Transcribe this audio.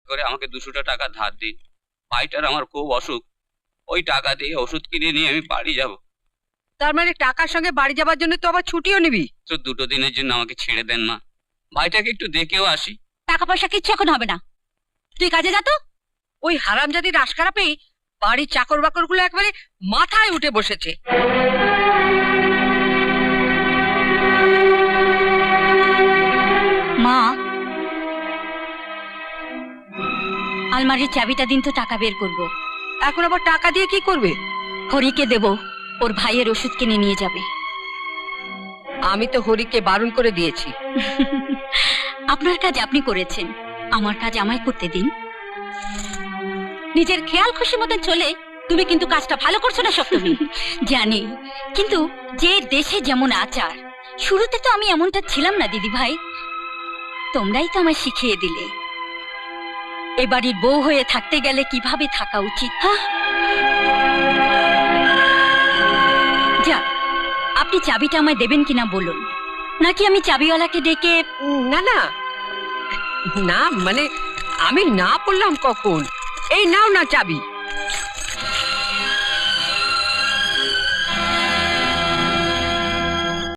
করে আমাকে 200টা টাকা ধার দিন। ভাইটার আমার খুব অসুখ, ওই টাকা দিয়ে ওষুধ কিনে নিয়ে আমি বাড়ি যাব। তার মানে টাকার সঙ্গে বাড়ি যাবার জন্য তো আবার ছুটিও নিবি? তো 2 দিনের জন্য আমাকে ছেড়ে দেন মা, ভাইটাকে একটু দেখেও আসি। টাকা পয়সা কিচ্ছু এখন হবে না, তুই কাজে যা তো। ওই হারামজাদির রাশখারাপেই বাড়ির চাকর বাকর গুলো একবারে মাথায় উঠে বসেছে। মা, আলমারির চাবিটা দিন তো, টাকা বের করব। এখন আবার টাকা দিয়ে কি করবে? হরিকে দেব, ওর ভাইয়ের ওষুধ কিনে নিয়ে যাবে। আমি তো হরিকে বারণ করে দিয়েছি। আপনার কাজ আপনি করেছেন, আমার কাজ আমায় করতে দিন। নিজের খেয়াল খুশি মতন চলে তুমি কিন্তু কাজটা ভালো করছো না সপ্তমী। জানি, কিন্তু যে দেশে যেমন আচার, শুরুতে তো আমি এমনটা ছিলাম না দিদি ভাই, তোমরাই তো আমায় শিখিয়ে দিলে এ বাড়ির বউ হয়ে থাকতে গেলে কিভাবে থাকা উচিত। যা, আপনি চাবিটা আমায় দেবেন কিনা বলুন, নাকি আমি চাবিওয়ালাকে ডেকে? না না না, মানে আমি না বললাম কখন? এই নাও না চাবি।